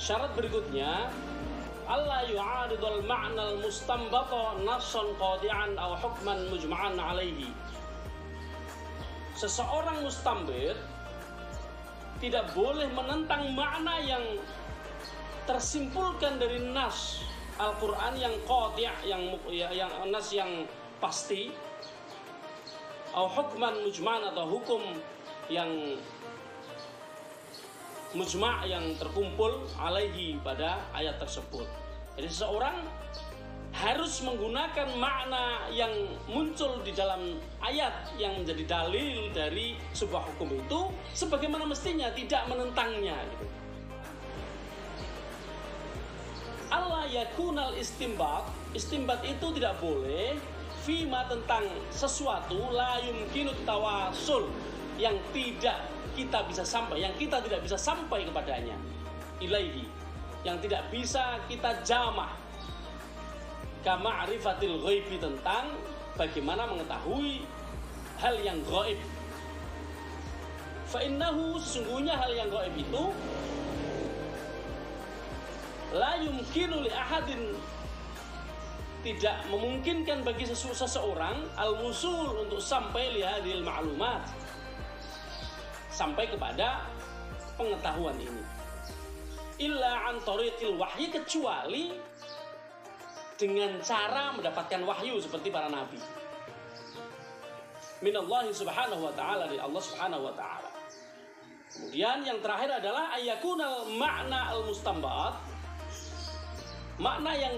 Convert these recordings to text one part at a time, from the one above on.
Syarat berikutnya, alla yu'aridul ma'nal mustambata nassan qadi'an aw hukman mujma'an alaihi. Seseorang mustambit tidak boleh menentang makna yang tersimpulkan dari nas Al-Quran yang qadi', yang nas yang pasti, atau hukman mujma'an, atau hukum yang mujma' yang terkumpul alaihi pada ayat tersebut. Jadi seseorang harus menggunakan makna yang muncul di dalam ayat yang menjadi dalil dari sebuah hukum itu sebagaimana mestinya, tidak menentangnya gitu. Allah yakunal istimbat itu tidak boleh fima tentang sesuatu la yumkinut tawasul, yang tidak kita bisa sampai, yang kita tidak bisa sampai kepadanya, ilaihi, yang tidak bisa kita jamah, kama'rifatil ghaibi, tentang bagaimana mengetahui hal yang gaib. Fa innahu, sesungguhnya hal yang gaib itu la yumkinu li ahadin, tidak memungkinkan bagi seseorang al-wusul, untuk sampai li hadhil ma'lumat, sampai kepada pengetahuan ini, illa an tariqil wahyi, kecuali dengan cara mendapatkan wahyu seperti para nabi minallahi subhanahu wa ta'ala, dari Allah subhanahu wa ta'ala. Kemudian yang terakhir adalah ayakunal makna al-mustambat, makna yang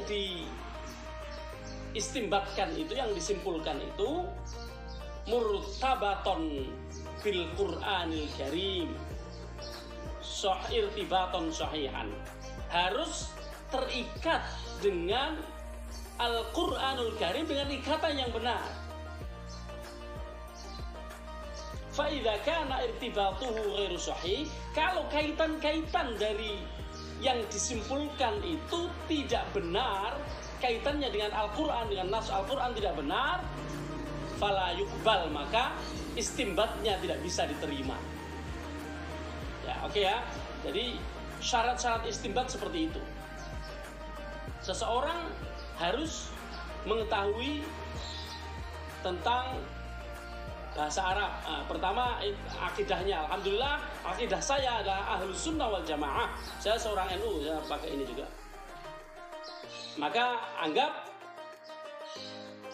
diistimbatkan itu, yang disimpulkan itu murtabaton bil Qur'anil Karim irtibaton sahihan, harus terikat dengan Al-Qur'anul Karim dengan ikatan yang benar. Fa idza kana irtibatuhu ghairu sahih, kalau kaitan-kaitan dari yang disimpulkan itu tidak benar, kaitannya dengan Al-Qur'an, dengan nas Al-Qur'an tidak benar, fala yuqbal, maka istimbatnya tidak bisa diterima. Ya, oke ya. Jadi syarat-syarat istimbat seperti itu. Seseorang harus mengetahui tentang bahasa Arab. Nah, pertama akidahnya. Alhamdulillah, akidah saya adalah Ahlus Sunnah wal Jamaah. Saya seorang NU, saya pakai ini juga. Maka anggap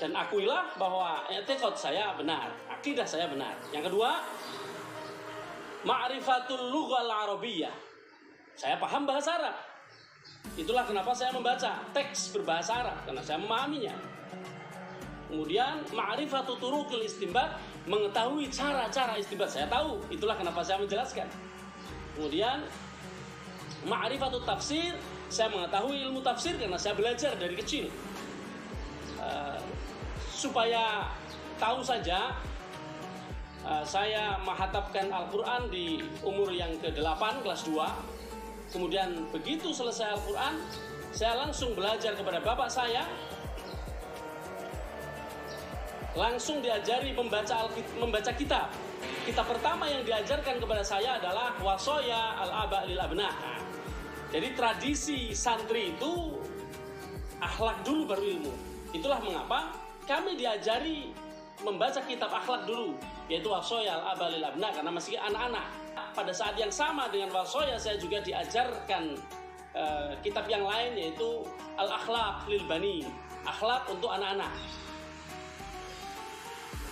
dan akuilah bahwa i'tiqad saya benar, akidah saya benar. Yang kedua, ma'rifatul lughal arabiyyah. Saya paham bahasa Arab. Itulah kenapa saya membaca teks berbahasa Arab, karena saya memahaminya. Kemudian ma'rifatul turuqil istinbat, mengetahui cara-cara istinbat, saya tahu. Itulah kenapa saya menjelaskan. Kemudian ma'rifatul tafsir, saya mengetahui ilmu tafsir karena saya belajar dari kecil. Supaya tahu saja, saya menghatapkan Al-Quran di umur yang ke-8, kelas 2. Kemudian begitu selesai Al-Quran, saya langsung belajar kepada bapak saya, langsung diajari membaca kitab. Kitab pertama yang diajarkan kepada saya adalah Wasoya al-Aba lil Abna. Jadi tradisi santri itu akhlak dulu baru ilmu. Itulah mengapa kami diajari membaca kitab akhlak dulu, yaitu Wasoya al-Aba lil Abna, karena masih anak-anak. Pada saat yang sama dengan Wasoya, saya juga diajarkan kitab yang lain, yaitu Al-Akhlaq lil Bani, akhlak untuk anak-anak.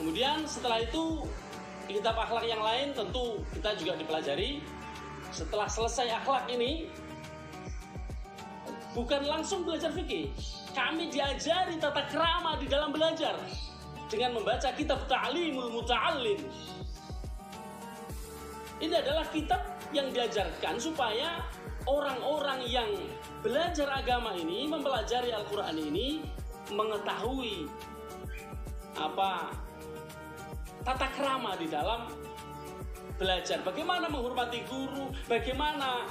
Kemudian setelah itu kitab akhlak yang lain tentu kita juga dipelajari. Setelah selesai akhlak ini, bukan langsung belajar fikih, kami diajari tata krama di dalam belajar dengan membaca kitab Ta'limul Muta'allim. Ini adalah kitab yang diajarkan supaya orang-orang yang belajar agama ini, mempelajari Al-Quran ini, mengetahui tata krama di dalam belajar. Bagaimana menghormati guru, bagaimana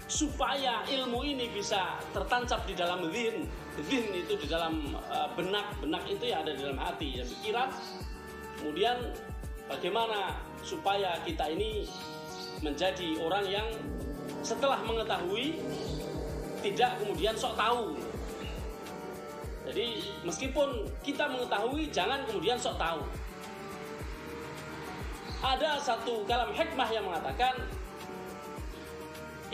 supaya ilmu ini bisa tertancap di dalam zihn. Zihn itu di dalam benak itu ya ada di dalam hati, ya, pikiran. Kemudian bagaimana supaya kita ini menjadi orang yang setelah mengetahui tidak kemudian sok tahu. Jadi meskipun kita mengetahui, jangan kemudian sok tahu. Ada satu kalam hikmah yang mengatakan,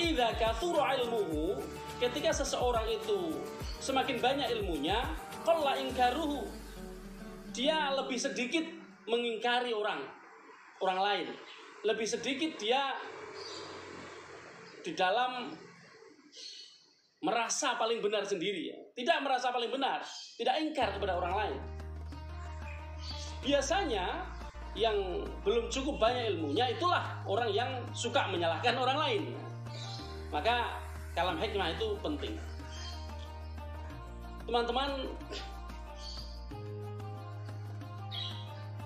idza kathura ilmuhu, ketika seseorang itu semakin banyak ilmunya, qalla inkaruhu, dia lebih sedikit mengingkari orang lain, lebih sedikit dia di dalam merasa paling benar sendiri, ya. Tidak merasa paling benar, tidak ingkar kepada orang lain. Biasanya yang belum cukup banyak ilmunya itulah orang yang suka menyalahkan orang lain. Maka kalam hikmah itu penting. Teman-teman,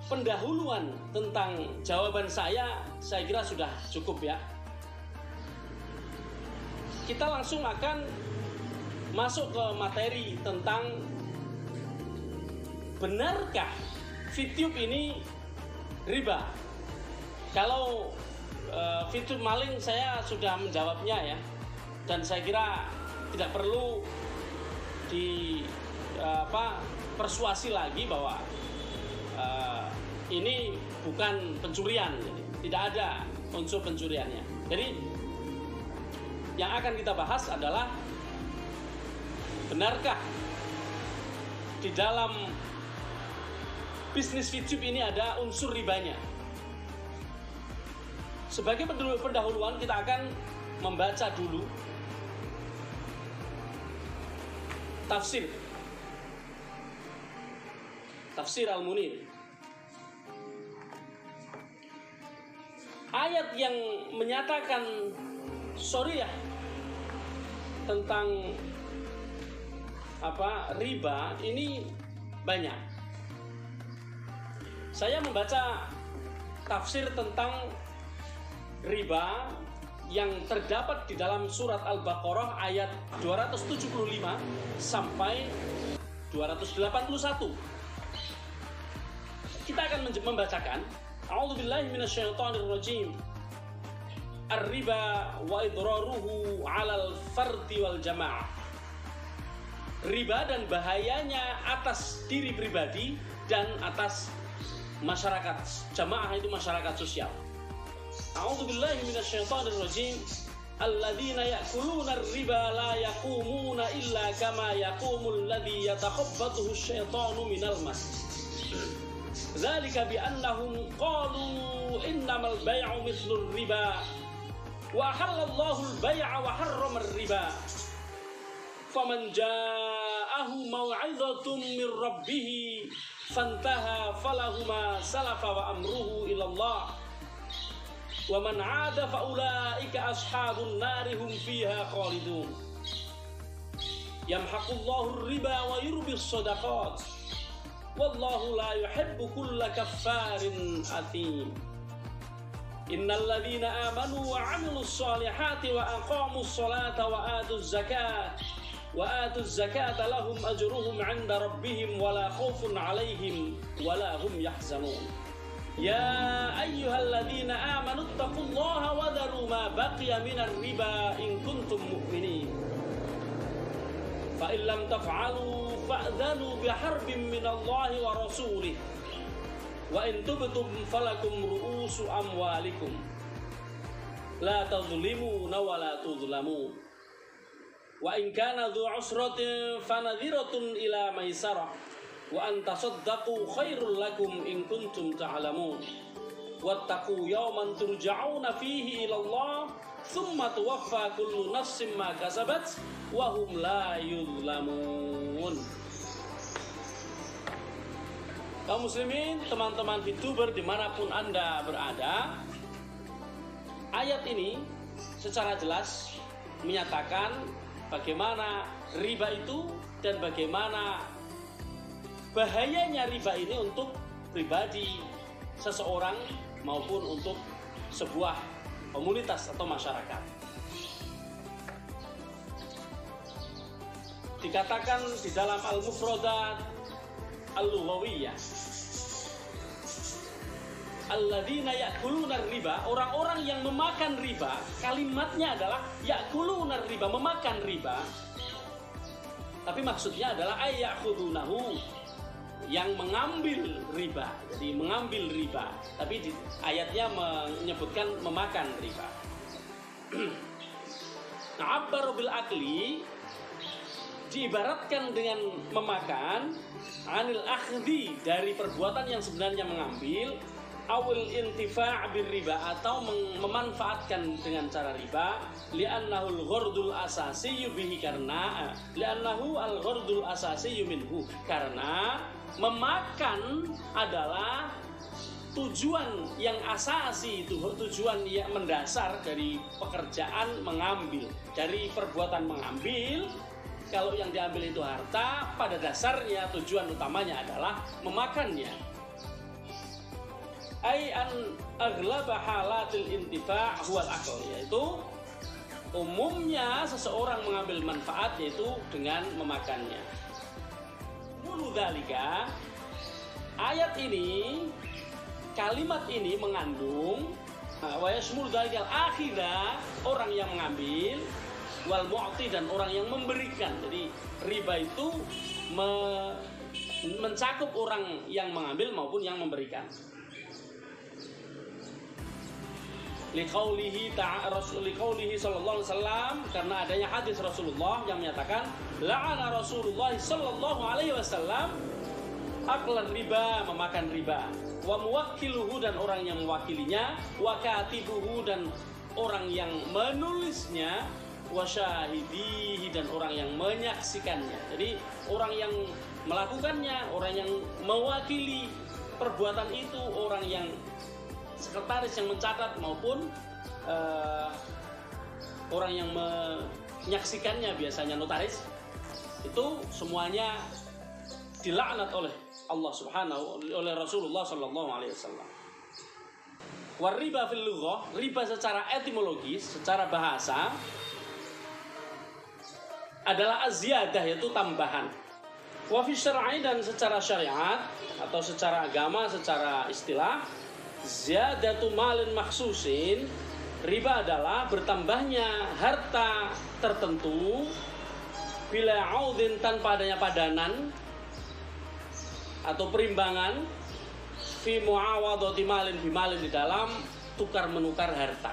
pendahuluan tentang jawaban saya kira sudah cukup ya. Kita langsung akan masuk ke materi tentang benarkah VTube ini riba. Kalau VTube maling saya sudah menjawabnya ya, dan saya kira tidak perlu persuasi lagi bahwa ini bukan pencurian, tidak ada unsur pencuriannya. Jadi yang akan kita bahas adalah benarkah di dalam bisnis VTube ini ada unsur ribanya. Sebagai pendahuluan kita akan membaca dulu tafsir Al-Munir. Ayat yang menyatakan syariah tentang riba ini banyak. Saya membaca tafsir tentang riba yang terdapat di dalam surat Al-Baqarah ayat 275 sampai 281. Kita akan membacakan A'udzubillahi minasyaitonirrajim. Ar-riba wa idraruhu 'alal fardi wal jamaah. Riba dan bahayanya atas diri pribadi dan atas masyarakat. Jamaah itu masyarakat sosial. A'udzubillahi minasyaitonirrajim. Alladzina ya'kuluna ar-riba la yaqumuna illa kama yaqumul ladzi yatakhabbathu asy-syaitanu minal mas. Dzalika bi annahum qalu innamal bay'u mithlur riba wa halallahu al-bay'a wa harrama ar-riba. Faman ja'ahu maw'izatun min rabbih fantaha falahu ma salafa wa amruhu ila Allah. Wa man 'ada fa ulaika ashabun nari hum fiha khalidun. Yamhaqullahu ar-riba wa yurbis shadaqat. Wallahu la yuhibbu kulla kaffarin athim. Innal ladzina amanu wa 'amilus shalihati wa aqamus sholata wa atuz zakata lahum ajruhum 'inda rabbihim wa la khaufun 'alaihim wa la hum yahzanun. Ya ayyuhalladzina amanu taqullaha wa dharu ma baqiya minar riba in kuntum mu'minin. Fa in lam taf'alu fa'dhanu biharbin minallahi wa rasulih. Wa in tubtum falakum ru'usu amwalikum. La tadhlimuna wa la tudhlamun. Wa in kana dhu 'usratin fanadhiratun ila maisarah. Wa an tasaddaqu khairul lakum in kuntum ta'lamun. Wattaqu yawman turja'una fihi ila Allah thumma tuwaffa kullu nafsin ma kasabat wa hum la yuzlamun. Kaum muslimin, teman-teman VTuber dimanapun Anda berada, ayat ini secara jelas menyatakan bagaimana riba itu dan bagaimana bahayanya riba ini untuk pribadi seseorang maupun untuk sebuah komunitas atau masyarakat. Dikatakan di dalam Al-Mufradat Al-Lughawiyah, alladzina ya'kuluna riba, orang-orang yang memakan riba, kalimatnya adalah ya'kuluna riba, memakan riba. Tapi maksudnya adalah ayyakhudunahu, yang mengambil riba. Jadi mengambil riba. Tapi di ayatnya menyebutkan memakan riba. Nah, abbaru bil akli diibaratkan dengan memakan, anil akhdhi, dari perbuatan yang sebenarnya mengambil, awil intifa' bir riba, atau memanfaatkan dengan cara riba, li'annahu al-ghardul asasi bihi, karena li'annahu al-ghardul asasi minhu, karena memakan adalah tujuan yang asasi, itu tujuan yang mendasar dari pekerjaan mengambil, dari perbuatan mengambil. Kalau yang diambil itu harta, pada dasarnya tujuan utamanya adalah memakannya. Ai an aghlaba halatil intifa' huwal akal, yaitu umumnya seseorang mengambil manfaat yaitu dengan memakannya. Muludhalika, ayat ini, kalimat ini mengandung wa yashmul dzalikal akhira, orang yang mengambil, wal mu'ti, dan orang yang memberikan. Jadi riba itu mencakup orang yang mengambil maupun yang memberikan. Liqaulihi sallallahu alaihi wasallam, karena adanya hadis Rasulullah yang menyatakan la'ana Rasulullah sallallahu alaihi wasallam aklan riba, memakan riba, wa muwakkiluhu, dan orang yang mewakilinya, wa katibuhu, dan orang yang menulisnya, wa syahidihi, dan orang yang menyaksikannya. Jadi orang yang melakukannya, orang yang mewakili perbuatan itu, orang yang sekretaris yang mencatat, maupun orang yang menyaksikannya, biasanya notaris, itu semuanya dilaknat oleh Allah Subhanahu, oleh Rasulullah Sallallahu Alaihi Wasallam. Wariba fil lughah, riba secara etimologis, secara bahasa adalah az-ziyadah, yaitu tambahan. Wa fi syar'i, dan secara syariat atau secara agama, secara istilah, ziyadatu malin makhsusin, riba adalah bertambahnya harta tertentu, bila audin, tanpa adanya padanan atau perimbangan, fi muawadati malin bimalin, di dalam tukar menukar harta.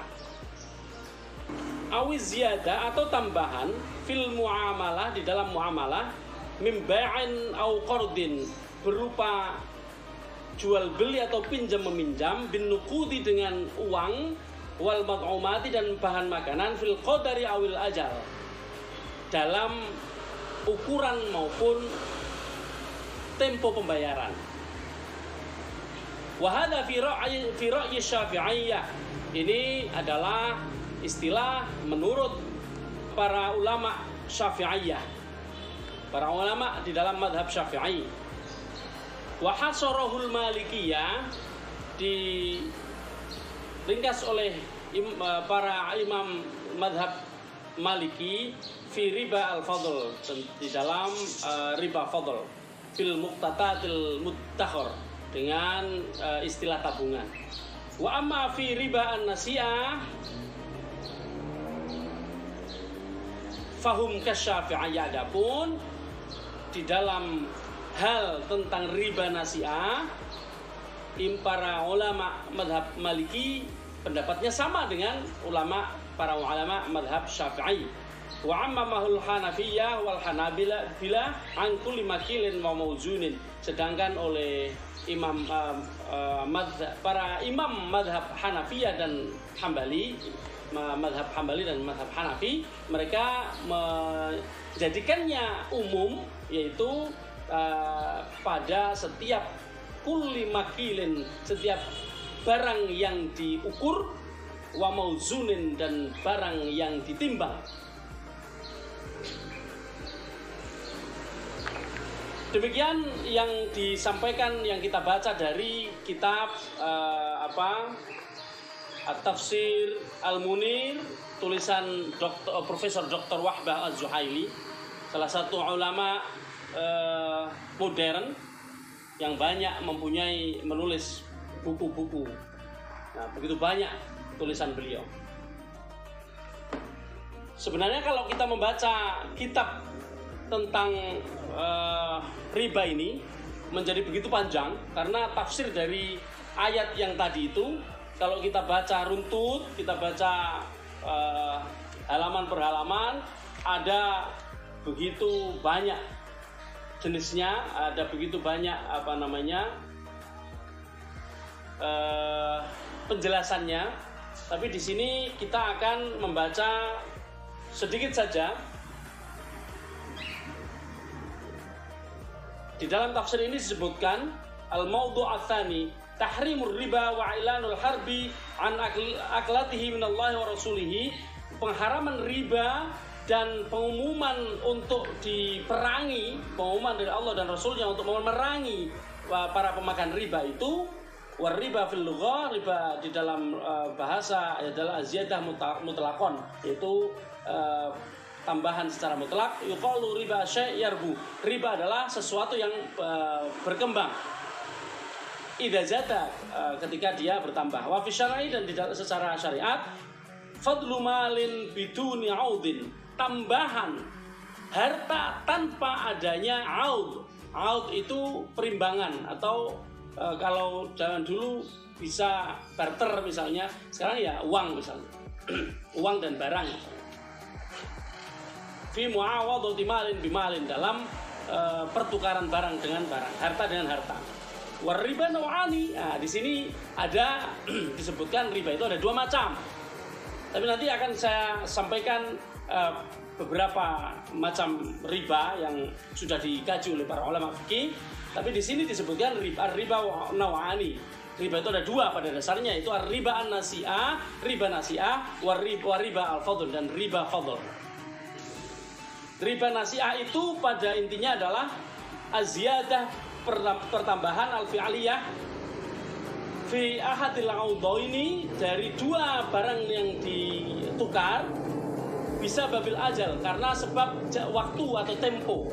Awiz ziyada, atau tambahan, fil muamalah, di dalam muamalah, mim bai'in au qardin, berupa jual beli atau pinjam meminjam, bin nuqudi, dengan uang, wal mat'umati, dan bahan makanan, fil qadari awil ajal, dalam ukuran maupun tempo pembayaran. Wahada fi ra'yi Syafi'iyah, ini adalah istilah menurut para ulama Syafi'iyah, para ulama di dalam madhab Syafi'i. Wa hasarahul Malikiyah, diringkas oleh para imam madhab Maliki, fi riba al-fadl, di dalam riba fadl, fil muqtatatil muttakhar, dengan istilah tabungan. Wa amma fi riba an-nasi'ah fahum kasyafi'iyah, adapun di dalam hal tentang riba nasi'ah, para ulama madhab Maliki pendapatnya sama dengan para ulama madhab Syafi'i. Wa ammamahul Hanafiyah wal Hanabila an kulli makilin wa mawzunin, sedangkan oleh para imam madhab Hanafiyah dan Hambali, madhab Hambali dan madhab Hanafi, mereka menjadikannya umum, yaitu pada setiap kulli makilin, setiap barang yang diukur, wa mauzunin, dan barang yang ditimbang. Demikian yang disampaikan, yang kita baca dari kitab At-Tafsir Al-Munir, tulisan Profesor Dr. Wahbah Az-Zuhaili, salah satu ulama modern yang banyak menulis buku-buku. Nah, begitu banyak tulisan beliau. Sebenarnya kalau kita membaca kitab tentang riba ini menjadi begitu panjang karena tafsir dari ayat yang tadi itu kalau kita baca runtut, kita baca halaman per halaman, ada begitu banyak jenisnya, ada begitu banyak penjelasannya. Tapi di sini kita akan membaca sedikit saja. Di dalam tafsir ini disebutkan al-mawdu' ats-tsani tahrimur riba wa i'lanul harbi an aklatihi minallahi wa rasulihi, pengharaman riba dan pengumuman untuk diperangi, pengumuman dari Allah dan Rasulnya untuk memerangi para pemakan riba itu. War riba fil lughah, riba di dalam bahasa adalah ziyadah mutlaqan, yaitu tambahan secara mutlak. Yuqalu riba syai' yarbu, riba adalah sesuatu yang berkembang. Idza zada, ketika dia bertambah. Wa fi syar'i, dan secara syariat, fadlu malin biduni 'audin, tambahan harta tanpa adanya 'aud. 'Aud itu perimbangan, atau kalau zaman dulu bisa barter misalnya, sekarang ya uang misalnya. Uang dan barang. Fi mu'awadati malin bimalin, dalam pertukaran barang dengan barang, harta dengan harta. War riba naw'ani. Nah, di sini ada disebutkan riba itu ada dua macam. Tapi nanti akan saya sampaikan beberapa macam riba yang sudah dikaji oleh para ulama fikih. Tapi di sini disebutkan riba naw'ani. Riba itu ada dua pada dasarnya, itu riba an-nasi'ah, riba nasi'ah, war riba al-fadl, dan riba fadl. Riba nasi'ah itu pada intinya adalah aziyadah, pertambahan al-fi'aliyah fi ahadil 'audaini, dari dua barang yang ditukar, bisa babil ajal, karena sebab waktu atau tempo,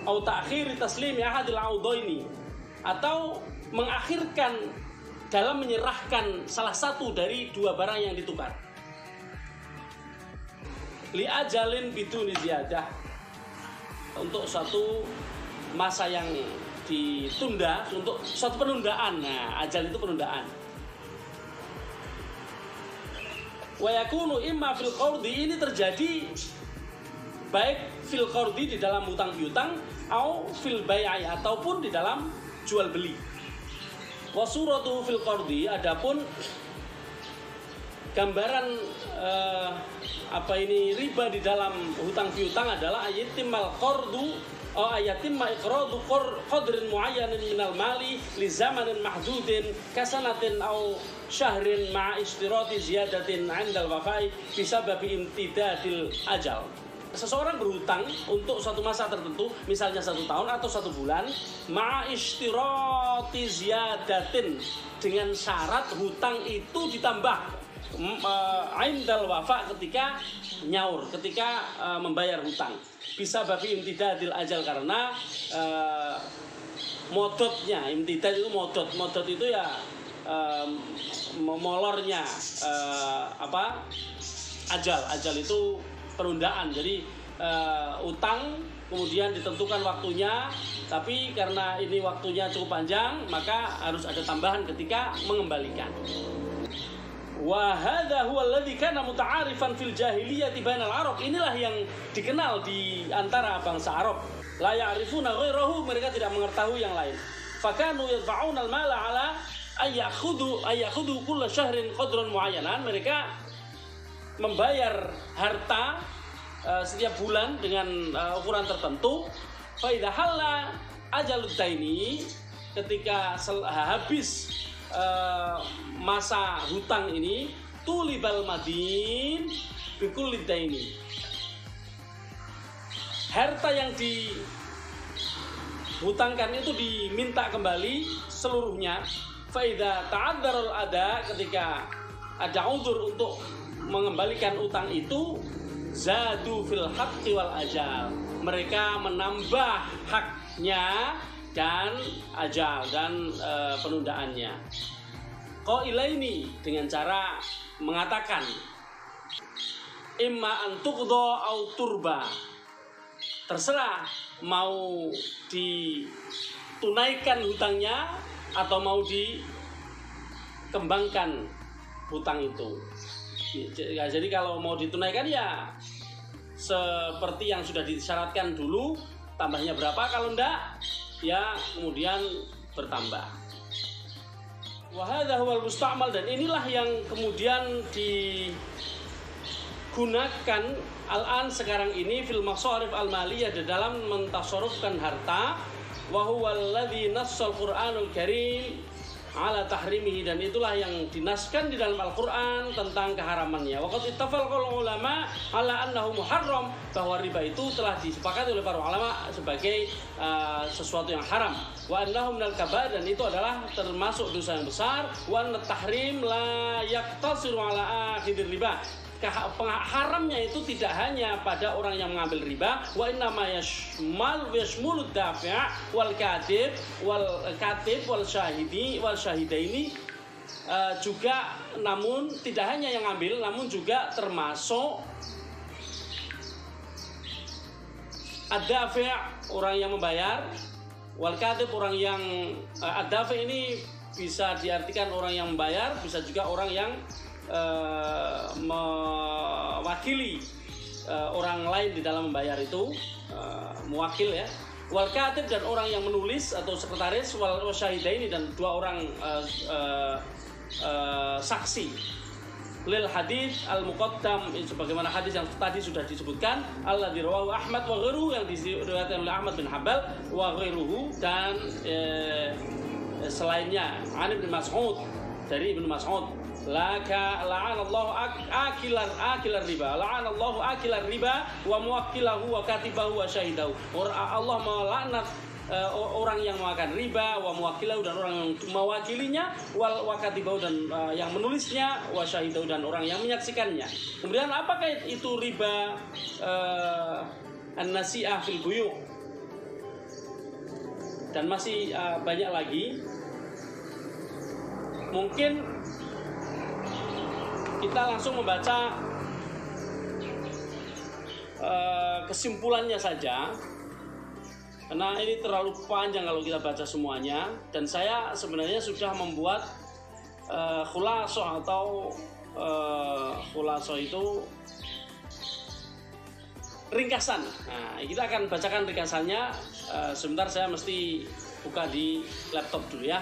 au ta'khir taslimi ahadil 'audaini, atau mengakhirkan dalam menyerahkan salah satu dari dua barang yang ditukar. Li ajalin biduni ziyadah, untuk suatu masa yang ditunda, untuk suatu penundaan. Nah, ajal itu penundaan. Wa yakunu imma fil qardi, ini terjadi baik fil qardi di dalam hutang piutang, au fil bai'i, ataupun di dalam jual beli. Wa suratu fil qardi, adapun gambaran riba di dalam hutang piutang adalah ayatimmal qardu, ayatimma iqradu qadrin muayyanin minal mali li zamanin mahdudin kasanatin au syahrin ma'a istirati ziyadatin 'indal wafai bisababi imtidadil ajal. Seseorang berhutang untuk suatu masa tertentu, misalnya 1 tahun atau 1 bulan, ma'a istirati ziyadatin, dengan syarat hutang itu ditambah 'indal wafa, ketika nyaur, ketika membayar hutang. Bisa babi imtidadil ajal, karena modotnya, imtidad itu modot itu ya molornya ajal itu penundaan. Jadi utang kemudian ditentukan waktunya, tapi karena ini waktunya cukup panjang, maka harus ada tambahan ketika mengembalikan. Wa hadza huwa alladhi kana muta'arifan fil jahiliyyati bainal arab. Inilah yang dikenal di antara bangsa Arab. La ya'rifuna ghairahu, mereka tidak mengetahui yang lain. Fakanu yadfa'una al-mala 'ala ayakhudhu kull syahrin qadran muayyanan. Mereka membayar harta setiap bulan dengan ukuran tertentu. Fa idza halla ajalud daini, ketika habis masa hutang ini, tulibal madin bikulli daini, harta yang dihutangkan itu diminta kembali seluruhnya. Fa idza ta'adzarul ada, ketika ada uzur untuk mengembalikan utang itu, zadu fil haqqi wal ajal, mereka menambah haknya dan ajal dan penundaannya. Qailaini dengan cara mengatakan imma an tuqda au turba, terserah mau ditunaikan hutangnya atau mau dikembangkan hutang itu. Jadi kalau mau ditunaikan ya seperti yang sudah disyaratkan dulu, tambahnya berapa, kalau enggak ya kemudian bertambah. Wa hadza huwal musta'mal, dan inilah yang kemudian digunakan al-an sekarang ini fil masarif al-maliyah, di dalam mentasarrufkan harta. Wa huwa alladzi nassal Qur'anul Karim ala tahrimihi, dan itulah yang dinaskan di dalam Al-Qur'an tentang keharamannya. Wa qad ittafaqal ulama ala annahu muharram, bahwa riba itu telah disepakati oleh para ulama sebagai sesuatu yang haram. Wa annahu minal kabair, dan itu adalah termasuk dosa yang besar. Wa anna tahrim la yaqtasiru ala akhidir riba, haramnya itu tidak hanya pada orang yang mengambil riba. Wa innama yashmulu dafi' wal katib wal syahidaini juga, namun tidak hanya yang ambil, namun juga termasuk ad-dafi' orang yang membayar, wal katib orang yang ad-dafi' ini bisa diartikan orang yang membayar, bisa juga orang yang mewakili orang lain di dalam membayar itu, mewakil ya. Wal katib, dan orang yang menulis atau sekretaris, wal syahidaini, dan dua orang saksi. Lil hadits al muqaddam, sebagaimana hadis yang tadi sudah disebutkan, alladzi rawahu Ahmad wa ghairuhu, yang diriwayatkan oleh Ahmad bin Hanbal wa ghairuhu, dan selainnya, an Ibnu Mas'ud, dari Ibnu Mas'ud, la'anallahu akilar riba, la'anallahu akilar riba wa muwakkilahu wa katibahu wa syahidahu. Allah melaknat orang yang memakan riba, wa muwakkilahu, dan orang yang mewakilinya, wa katibahu, dan yang menulisnya, wa syahidahu, dan orang yang menyaksikannya. Kemudian apakah itu riba an-nasi'ah fil buyu', dan masih banyak lagi. Mungkin kita langsung membaca kesimpulannya saja, karena ini terlalu panjang kalau kita baca semuanya. Dan saya sebenarnya sudah membuat khulasoh, atau khulasoh itu ringkasan. Nah, kita akan bacakan ringkasannya. Sebentar, saya mesti buka di laptop dulu ya.